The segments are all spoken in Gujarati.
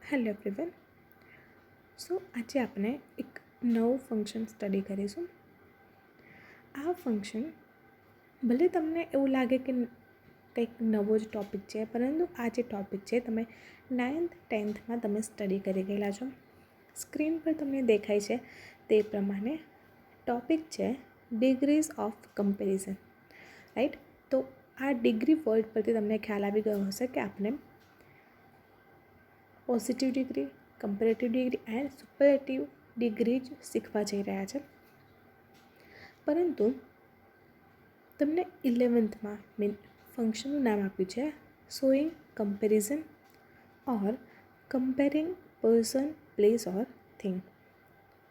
Hello everyone. આજે આપણે એક નવું ફંક્શન સ્ટડી કરીશું. આ ફંક્શન ભલે તમને એવું લાગે કે કંઈક નવો જ ટૉપિક છે, પરંતુ આ જે ટૉપિક છે તમે 9th 10thમાં તમે સ્ટડી કરી ગયેલા છો. સ્ક્રીન પર તમને દેખાય છે તે પ્રમાણે ટૉપિક છે ડિગ્રીઝ ઓફ કમ્પેરિઝન, રાઈટ. તો આ ડિગ્રી વર્ડ પરથી તમને ખ્યાલ આવી ગયો હશે કે આપણે positive degree, comparative degree and superlative degree જ શીખવા જઈ રહ્યા છે. પરંતુ તમને 11thમાં ફંક્શનનું નામ આપ્યું છે શોઈંગ કમ્પેરિઝન ઓર કમ્પેરિંગ પર્સન, પ્લેસ ઓર થિંગ.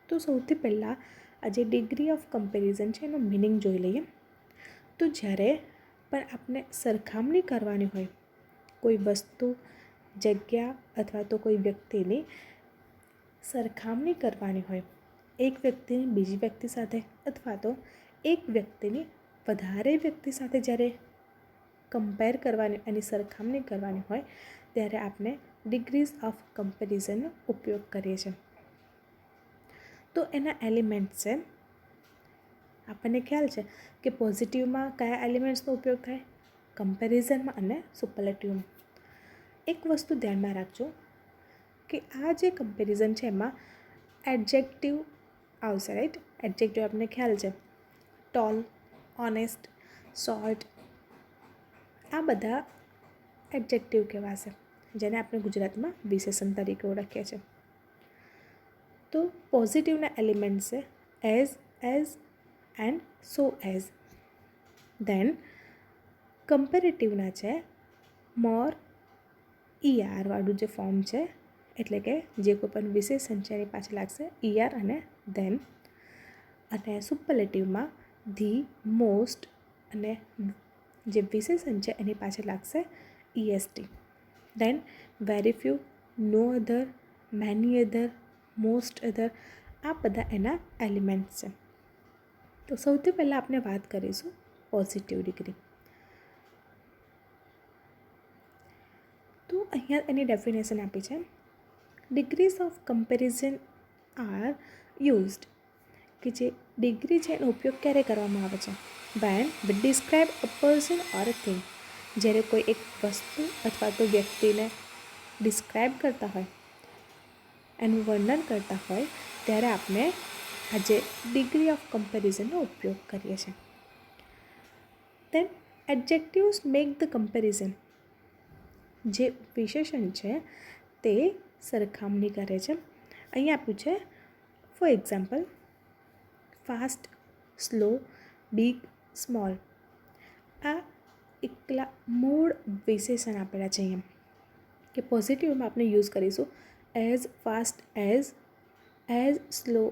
તો સૌથી પહેલાં આ જે ડિગ્રી ઓફ કમ્પેરિઝન છે એનો મિનિંગ જોઈ લઈએ. તો જ્યારે પણ આપણે સરખામણી કરવાની હોય કોઈ વસ્તુ, જગ્યા અથવા તો કોઈ વ્યક્તિની સરખામણી કરવાની હોય, એક વ્યક્તિની બીજી વ્યક્તિ સાથે અથવા તો એક વ્યક્તિની વધારે વ્યક્તિ સાથે જ્યારે કમ્પેર કરવાની, એની સરખામણી કરવાની હોય ત્યારે આપણે ડિગ્રીઝ ઓફ કમ્પેરિઝનનો ઉપયોગ કરીએ છીએ. તો એના એલિમેન્ટ્સ છે, આપણને ખ્યાલ છે કે પોઝિટિવમાં કયા એલિમેન્ટ્સનો ઉપયોગ થાય, કમ્પેરિઝનમાં અને સુપરલેટિવમાં. એક વસ્તુ ધ્યાનમાં રાખજો કે આ જે કમ્પેરિઝન છે એમાં એડજેક્ટિવ આવશે, રાઈટ. એડજેક્ટિવ આપણને ખ્યાલ છે ટોલ, ઓનેસ્ટ, શોર્ટ, આ બધા એડજેક્ટિવ કહેવાશે, જેને આપણે ગુજરાતમાં વિશેષણ તરીકે ઓળખીએ છીએ. તો પોઝિટિવના એલિમેન્ટ છે as and so as. Then કમ્પેરેટિવના છે મોર, વાળું જે ફોર્મ છે, એટલે કે જે કોઈ પણ વિશેષણ છે એની પાછળ લાગશે અને ધેન. અને સુપરલેટિવમાં ધી, મોસ્ટ અને જે વિશેષણ છે એની પાછળ લાગશે est. ધેન વેરી ફ્યુ, નો અધર, મેની અધર, મોસ્ટ અધર, આ બધા એના એલિમેન્ટ્સ છે. તો સૌથી પહેલાં આપણે વાત કરીશું પોઝિટિવ ડિગ્રી. તો અહીંયા એની ડેફિનેશન આપી છે degrees of comparison are used, કે જે ડિગ્રી છે એનો ઉપયોગ ક્યારે કરવામાં આવે છે, when we describe a person or a thing. જ્યારે કોઈ એક વસ્તુ અથવા તો વ્યક્તિને ડિસ્ક્રાઇબ કરતા હોય, એનું વર્ણન કરતા હોય ત્યારે આપણે આજે ડિગ્રી ઓફ કમ્પેરિઝનનો ઉપયોગ કરીએ છીએ. દેન એડજેક્ટિવ્સ મેક ધ કમ્પેરિઝન, જે વિશેષણ છે તે સરખામણી કરે છે. અહીંયા આપ્યું છે for example fast, slow, big, small. આ એકલા મૂળ વિશેષણ આપેલા છે અહીંયા, કે પોઝિટિવમાં આપણે યુઝ કરીશું as fast as slow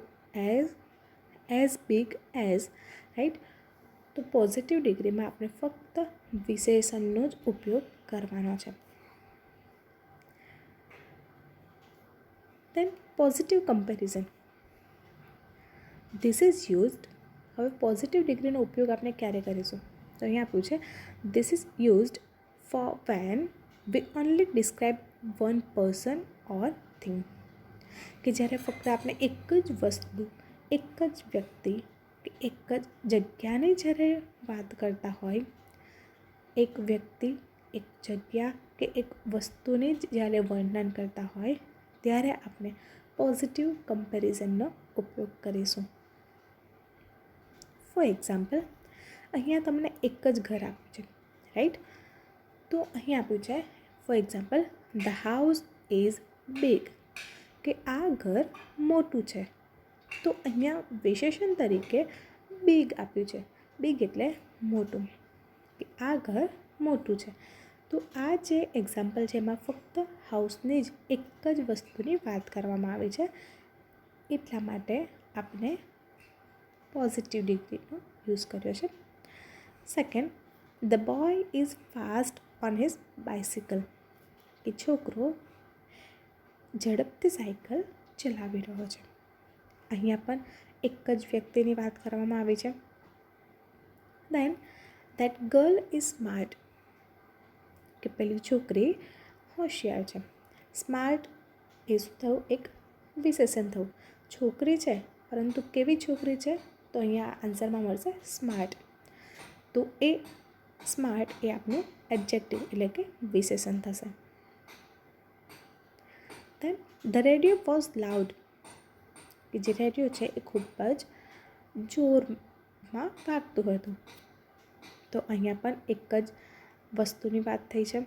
as big as, right. તો પોઝિટિવ ડિગ્રીમાં આપણે ફક્ત વિશેષણનો જ ઉપયોગ કરવાનો છે. Then positive comparison, this is used. હવે પોઝિટિવ ડિગ્રીનો ઉપયોગ આપણે ક્યારે કરીશું, તો અહીંયા આપ્યું છે this is used for when we only describe one person or thing. કે જ્યારે ફક્ત આપણે એક જ વસ્તુ, એક જ વ્યક્તિ કે એક જ જગ્યાની જ્યારે વાત કરતા હોય, એક વ્યક્તિ, એક જગ્યા કે એક વસ્તુની જ જ્યારે વર્ણન કરતા હોય ત્યારે આપણે પોઝિટિવ કમ્પેરિઝનનો ઉપયોગ કરીશું. ફોર એક્ઝામ્પલ અહીંયા તમને એક જ ઘર આપ્યું છે, રાઈટ. તો અહીં આપ્યું છે for example the house is big, કે આ ઘર મોટું છે. તો અહીંયા વિશેષણ તરીકે બિગ આપ્યું છે. બિગ એટલે મોટું, કે આ ઘર મોટું છે. તો આ જે એક્ઝામ્પલ છે એમાં ફક્ત હાઉસની જ એક જ વસ્તુની વાત કરવામાં આવી છે, એટલા માટે આપણે પોઝિટિવ ડિગ્રીનો યુઝ કર્યો છે. Second, the boy is fast on his bicycle, કે છોકરો ઝડપથી સાયકલ ચલાવી રહ્યો છે. અહીંયા પણ એક જ વ્યક્તિની વાત કરવામાં આવી છે. દેન દેટ ગર્લ ઇઝ સ્માર્ટ, કે પેલી છોકરી હોશિયાર છે. સ્માર્ટ એ શું થયું? એક વિશેષણ થયું. છોકરી છે, પરંતુ કેવી છોકરી છે? તો અહીંયા આન્સરમાં મળશે સ્માર્ટ. તો એ સ્માર્ટ એ આપણું એડજેક્ટિવ એટલે કે વિશેષણ થશે. દેન ધ રેડિયો વોઝ લાઉડ, કે જે રેડિયો છે એ ખૂબ જ જોરમાં વાગતું હતું. તો અહીંયા પણ એક જ વસ્તુની વાત થઈ છે.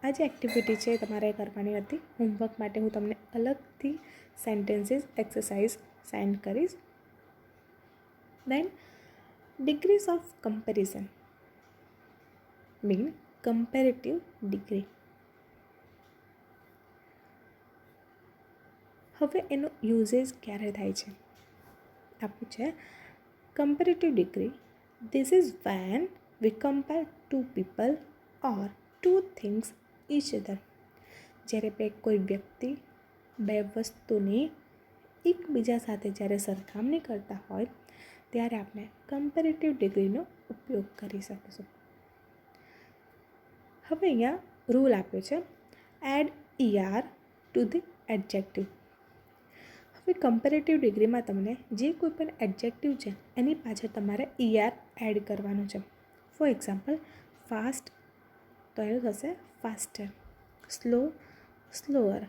આ જે એક્ટિવિટી છે તમારે કરવાની હતી. હોમવર્ક માટે હું તમને અલગથી સેન્ટેન્સીસ એક્સરસાઇઝ સેન્ડ કરીશ. Then degrees of comparison mean comparative degree. હવે એનો યુઝેજ ક્યારે થાય છે? આપ્યું છે comparative degree. This is when we compare two people or two things each other. જ્યારે કોઈ વ્યક્તિ, બે વસ્તુની એકબીજા સાથે જ્યારે સરખામણી કરતા હોય ત્યારે આપણે કમ્પેરેટિવ ડિગ્રીનો ઉપયોગ કરી શકીશું. હવે અહીંયા રૂલ આપ્યો છે add ER to the adjective. હવે કમ્પેરેટિવ ડિગ્રીમાં તમને જે કોઈ પણ એડજેક્ટિવ છે એની પાછળ તમારે ER એડ કરવાનું છે. ફોર એક્ઝામ્પલ ફાસ્ટ તો એનું થશે faster, slow slower,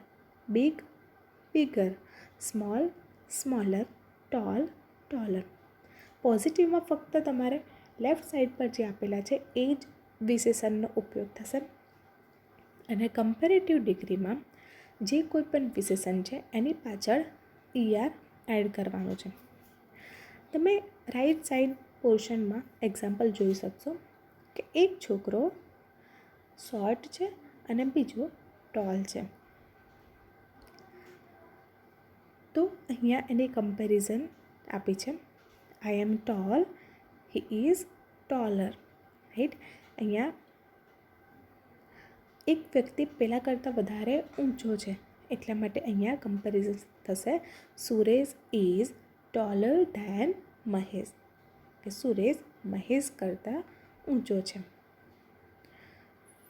big bigger, small smaller, tall taller. પોઝિટિવમાં ફક્ત તમારે લેફ્ટ સાઈડ પર જે આપેલા છે એ જ વિશેષણનો ઉપયોગ થશે. અને કમ્પેરેટિવ ડિગ્રીમાં જે કોઈ પણ વિશેષણ છે એની પાછળ ER એડ કરવાનું છે. તમે રાઈટ સાઈડ પોર્શનમાં એક્ઝામ્પલ જોઈ શકશો કે એક છોકરો શોર્ટ છે અને બીજો ટોલ છે. તો અહીંયા એની કમ્પેરિઝન આપી છે. I am tall, he is taller. Right? અહીંયા એક વ્યક્તિ પહેલાં કરતાં વધારે ઊંચો છે એટલા માટે અહીંયા કમ્પેરિઝન થશે Suresh is taller than Mahesh, કે સુરેશ મહેશ કરતાં ઊંચો છે.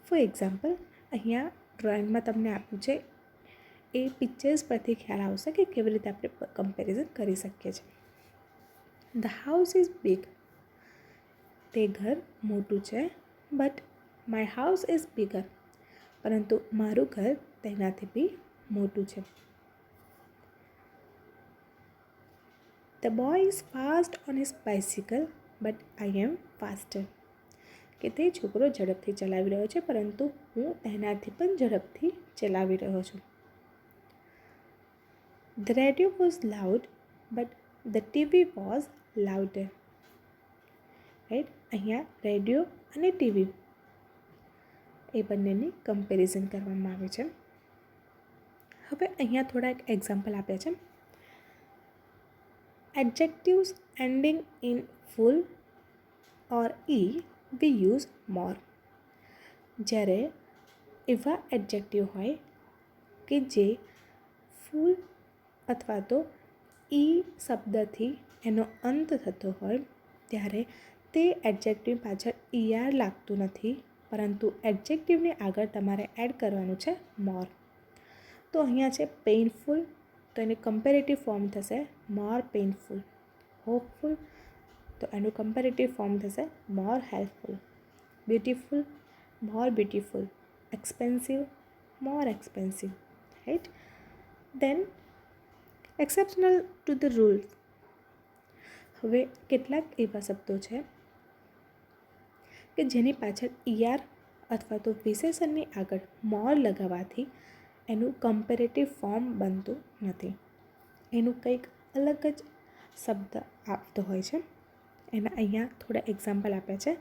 ફોર એક્ઝામ્પલ અહીંયા ડ્રોઈંગમાં તમને આપ્યું છે એ પિક્ચર્સ પરથી ખ્યાલ આવશે કે કેવી રીતે આપણે કમ્પેરિઝન કરી શકીએ છીએ. ધ હાઉસ ઇઝ બિગ, તે ઘર મોટું છે. But my house is bigger, પરંતુ મારું ઘર તેનાથી બી મોટું છે. The boy is fast on his bicycle but I am faster, કે તે છોકરો ઝડપથી ચલાવી રહ્યો છે પરંતુ હું તેનાથી પણ ઝડપથી ચલાવી રહ્યો છું. The radio was loud but the TV was louder. Right? અહીંયા રેડિયો અને ટીવી એ બંનેની કમ્પેરિઝન કરવામાં આવે છે. હવે અહીંયા થોડાક એક્ઝામ્પલ આપ્યા છે. Adjectives ending in ful or e we use more. જ્યારે એવા એડજેક્ટિવ હોય કે જે ફૂલ અથવા તો ઈ શબ્દથી એનો અંત થતો હોય ત્યારે તે એડજેક્ટિવ પાછળ ER લાગતું નથી, પરંતુ એડજેક્ટિવની આગળ તમારે એડ કરવાનું છે મોર. તો અહીંયા છે પેઇનફુલ, તો એની કમ્પેરેટિવ ફોર્મ થશે મોર પેઇનફુલ. હોપફુલ, તો એનું કમ્પેરેટિવ ફોર્મ થશે more helpful. Beautiful, more beautiful. Expensive, more expensive. Right? Then exceptional to the rule. હવે કેટલાક એવા શબ્દો છે કે જેની પાછળ ER અથવા તો વિશેષણની આગળ મોર લગાવવાથી એનું કમ્પેરેટિવ ફોર્મ બનતું નથી. એનું કંઈક અલગ જ શબ્દ આપતો હોય છે. એના અહીંયા થોડા એક્ઝામ્પલ આપ્યા છે.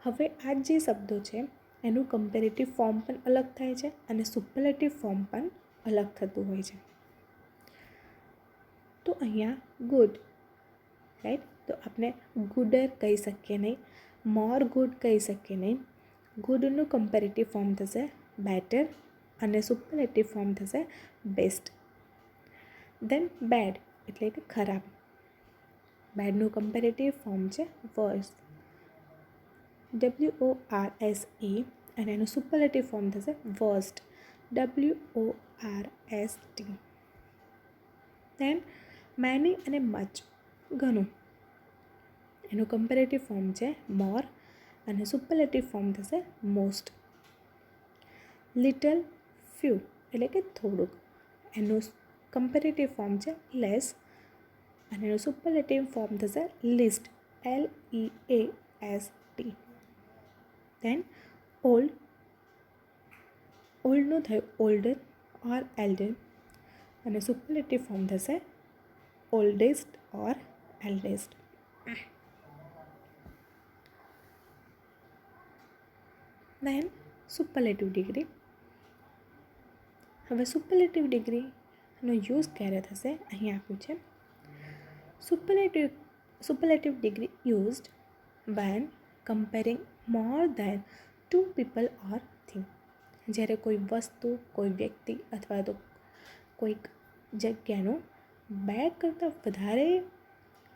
હવે આ જે શબ્દો છે એનું કમ્પેરેટિવ ફોર્મ પણ અલગ થાય છે અને સુપરલેટિવ ફોર્મ પણ અલગ થતું હોય છે. તો અહીંયા ગુડ, રાઈટ? તો આપણે ગુડર કહી શકીએ નહીં, મોર ગુડ કહી શકીએ નહીં. ગુડનું કમ્પેરેટિવ ફોર્મ થશે બેટર અને સુપરલેટિવ ફોર્મ થશે બેસ્ટ. દેન બેડ એટલે કે ખરાબ. બેડનું કમ્પેરેટિવ ફોર્મ છે વર્સ. WORSE અને એનું સુપરલેટિવ ફોર્મ થશે વર્સ્ટ, WORST. દેન મેની અને મચ, ઘણું, એનું કમ્પેરેટિવ ફોર્મ છે મોર અને સુપરલેટિવ ફોર્મ થશે મોસ્ટ. લિટલ, ફ્યુ એટલે કે થોડુંક, એનું કમ્પેરેટિવ ફોર્મ છે લેસ અને એનું સુપરલેટિવ ફોર્મ થશે લિસ્ટ, LEAST. દેન ઓલ્ડ, ઓલ્ડનું થયું ઓલ્ડર ઓર એલ્ડર અને સુપરલેટિવ ફોર્મ થશે ઓલ્ડેસ્ટ ઓર એલ્ડેસ્ટ. દેન સુપરલેટિવ ડિગ્રી. હવે સુપરલેટિવ ડિગ્રીનો યુઝ ક્યારે થશે અહીં આપ્યું છે. Superlative degree used when comparing more than two people or thing. જ્યારે કોઈ વસ્તુ, કોઈ વ્યક્તિ અથવા તો કોઈક જગ્યાનું બે કરતાં વધારે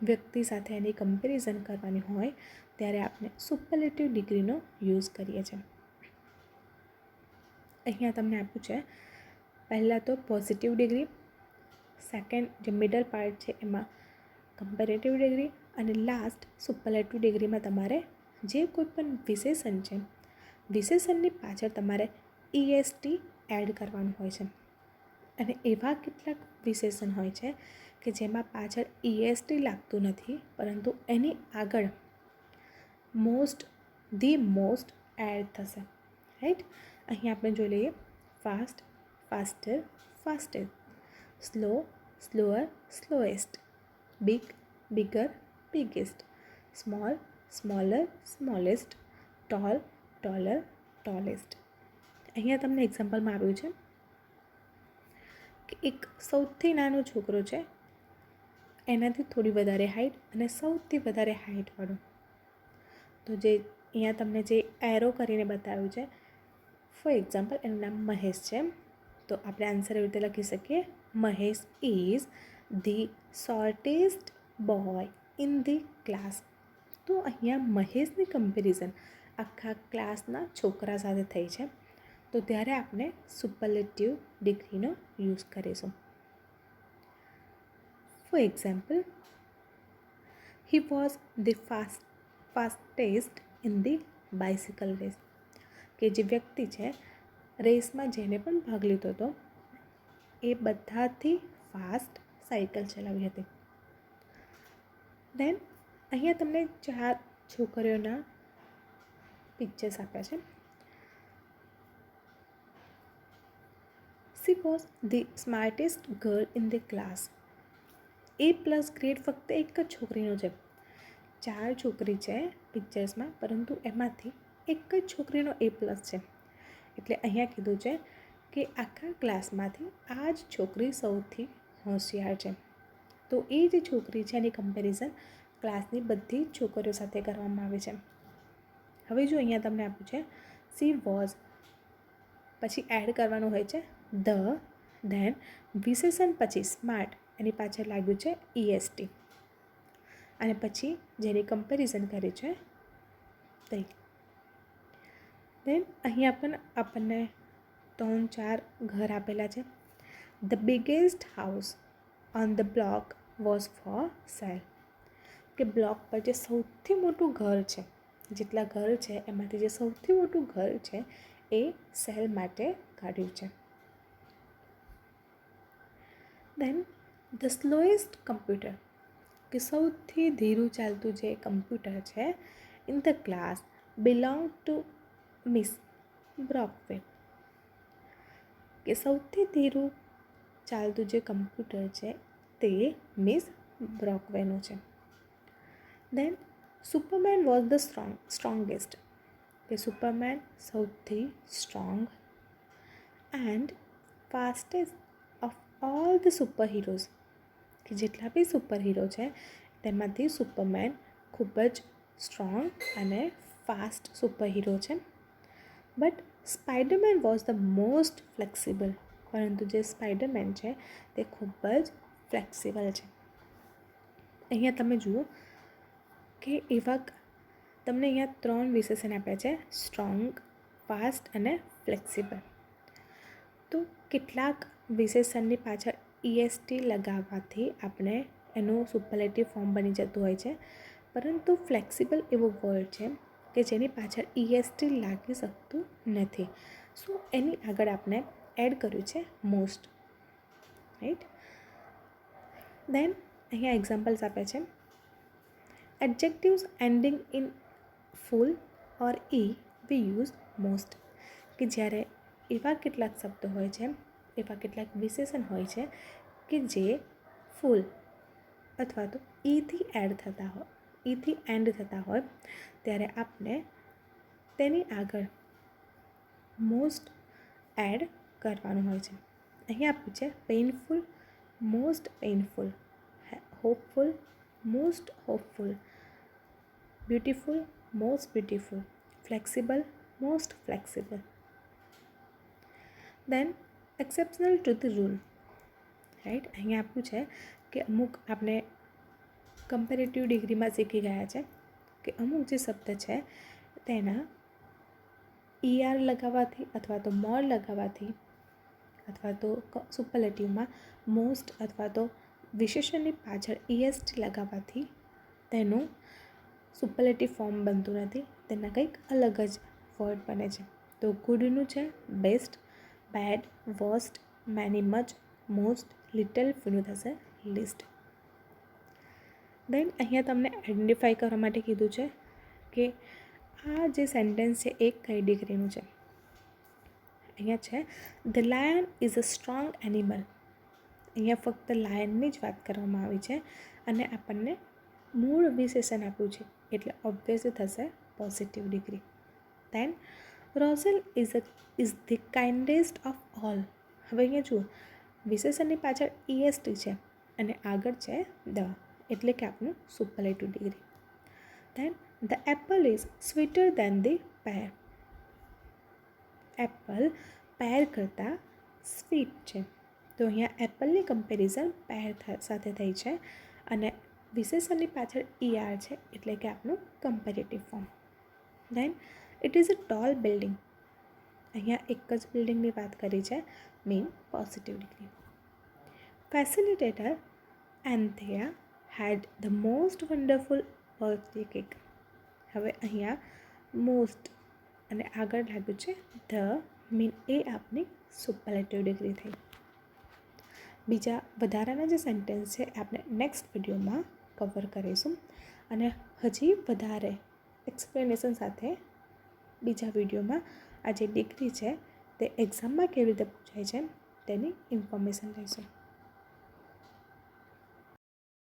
વ્યક્તિ સાથે એની કમ્પેરિઝન કરવાની હોય ત્યારે આપણે સુપરલેટિવ ડિગ્રીનો યુઝ કરીએ છીએ. અહીંયા તમને આપ્યું છે પહેલાં તો પોઝિટિવ ડિગ્રી, સેકન્ડ જે મિડલ પાર્ટ છે એમાં કમ્પેરેટિવ ડિગ્રી અને લાસ્ટ સુપરલેટિવ ડિગ્રીમાં તમારે જે કોઈ પણ વિશેષણ છે વિશેષણની પાછળ તમારે EST એડ કરવાનું હોય છે. અને એવા કેટલાક વિશેષણ હોય છે કે જેમાં પાછળ EST લાગતું નથી પરંતુ એની આગળ મોસ્ટ, ધી મોસ્ટ એડ થશે, રાઈટ. અહીં આપણે જોઈ લઈએ fast, faster, fastest, slow, slower, slowest, big, bigger, biggest, small, smaller, smallest, tall, taller, tallest. અહીંયા તમને એક્ઝામ્પલમાં આવ્યું છે કે એક સૌથી નાનો છોકરો છે એનાથી થોડી વધારે હાઇટ અને સૌથી વધારે હાઇટવાળો. તો જે અહીંયા તમને જે એરો કરીને બતાવ્યું છે, ફોર એક્ઝામ્પલ એનું નામ મહેશ છે, તો આપણે આન્સર એવી રીતે લખી શકીએ Mahesh is the shortest boy in the class. તો અહીંયા મહેશની કમ્પેરિઝન આખા ક્લાસના છોકરા સાથે થઈ છે, તો ત્યારે આપણે સુપરલેટિવ ડિગ્રીનો યુઝ કરીશું. For example he was the fastest in the bicycle race. કે જે વ્યક્તિ છે રેસમાં જેને પણ ભાગ લીધો હતો એ બધાથી ફાસ્ટ સાયકલ ચલાવી હતી. દેન અહીંયા તમને 4 છોકરીઓના પિક્ચર્સ આપ્યા છે. She was the smartest girl in the class. A+ grade ફક્ત એક જ છોકરીનો છે. 4 છોકરી છે પિક્ચર્સમાં પરંતુ એમાંથી એક જ છોકરીનો A+ છે. એટલે અહીંયા કીધું છે કે આખા ક્લાસમાંથી આ જ છોકરી સૌથી હોશિયાર છે. તો એ જે છોકરી છે એની કમ્પેરિઝન ક્લાસની બધી જ છોકરીઓ સાથે કરવામાં આવે છે. હવે જો અહીંયા તમને આપ્યું છે સી વોઝ, પછી એડ કરવાનું હોય છે ધ, ધેન વિશેષણ પછી સ્માર્ટ, એની પાછળ લાગ્યું છે EST અને પછી જેની કમ્પેરિઝન કરી છે તે. દેન અહીંયા પણ આપણને 3-4 ઘર આપેલા છે. The biggest house on the block was for sale. કે બ્લોક પર જે સૌથી મોટું ઘર છે, જેટલા ઘર છે એમાંથી જે સૌથી મોટું ઘર છે એ સેલ માટે કાઢ્યું છે. દેન ધ સ્લોએસ્ટ કમ્પ્યુટર, કે સૌથી ધીરું ચાલતું જે કમ્પ્યુટર છે in the class belong to miss Brockwell. કે સૌથી ધીરું ચાલતું જે કમ્પ્યુટર છે તે મિસ બ્રોકવેલનું છે. દેન સુપરમેન વોઝ ધ સ્ટ્રોંગેસ્ટ. કે સુપરમેન સૌથી strong and fastest of all the super heroes. કે જેટલા બી સુપર હીરો છે તેમાંથી સુપરમેન ખૂબ જ સ્ટ્રોંગ અને ફાસ્ટ સુપર હીરો છે. But Spider-Man was the most flexible. પરંતુ જે સ્પાઈડરમેન છે તે ખૂબ જ ફ્લેક્સિબલ છે. અહીંયા તમે જુઓ કે એવા તમને અહીંયા 3 વિશેષણ આપ્યા છે સ્ટ્રોંગ, ફાસ્ટ અને ફ્લેક્સિબલ. તો કેટલાક વિશેષણની પાછળ EST લગાવવાથી આપણે એનું સુપરલેટિવ ફોર્મ બની જતું હોય છે, પરંતુ ફ્લેક્સિબલ એવો વર્ડ છે કે જેની પાછળ EST લાગી શકતું નથી. સો એની આગળ આપણે એડ કર્યું છે મોસ્ટ, રાઈટ. દેન અહીંયા એક્ઝામ્પલ્સ આપે છે. Adjectives ending in ful or E V use most. કે જ્યારે એવા કેટલાક શબ્દો હોય છે, એવા કેટલાક વિશેષણ હોય છે કે જે ફૂલ અથવા તો ઈથી એન્ડ થતા હોય ત્યારે આપણે તેની આગળ મોસ્ટ એડ કરવાનું હોય છે. અહીંયા આપ્યું છે painful, most painful, hopeful, most hopeful, beautiful, most beautiful, flexible, most flexible. Then exceptional to the rule, right. અહીંયા આપ્યું છે કે અમુક આપણે કમ્પેરેટિવ ડિગ્રીમાં શીખી ગયા છે કે અમુક જે શબ્દ છે તેના ER લગાવવાથી અથવા તો મોર લગાવવાથી અથવા તો સુપરલેટિવમાં મોસ્ટ અથવા તો વિશેષણની પાછળ EST લગાવવાથી તેનું સુપરલેટિવ ફોર્મ બનતું નથી, તેના કંઈક અલગ જ વર્ડ બને છે. તો ગુડનું છે best, bad, worst, many, much, most, little, ફીનું થશે લિસ્ટ. દેન અહીંયા તમને આઈડેન્ટિફાઈ કરવા માટે કીધું છે કે આ જે સેન્ટેન્સ છે એ કઈ ડિગ્રીનું છે. અહીંયા છે the lion is a strong animal. અહીંયા ફક્ત લાયનની જ વાત કરવામાં આવી છે અને આપણને મૂળ વિશેષણ આપ્યું છે એટલે ઓબ્વિયસલી થશે positive degree. Then Rosal is the kindest of all. હવે અહીંયા જુઓ, વિશેષણની પાછળ EST છે અને આગળ છે ધ, એટલે કે આપણું superlative degree. Then the apple is sweeter than the pear. Apple pear કરતાં સ્વીટ છે. તો અહીંયા એપલની કમ્પેરિઝન પેર સાથે થઈ છે અને વિશેષણની પાછળ ER છે એટલે કે આપણું comparative form. Then it is a tall building. અહીંયા એક જ બિલ્ડિંગની વાત કરી છે, mean positive degree. Facilitator Anthea had the most wonderful birthday cake. હવે અહીંયા મોસ્ટ અને આગળ લાગ્યું છે ધ, મીન એ આપની સુપરલેટિવ ડિગ્રી થઈ. બીજા વધારાના જે સેન્ટેન્સ છે આપણે નેક્સ્ટ વિડીયોમાં કવર કરીશું અને હજી વધારે એક્સપ્લેનેશન સાથે બીજા વિડીયોમાં આ જે ડિગ્રી છે તે એક્ઝામમાં કેવી રીતે પૂછાય છે તેની ઇન્ફોર્મેશન લઈશું.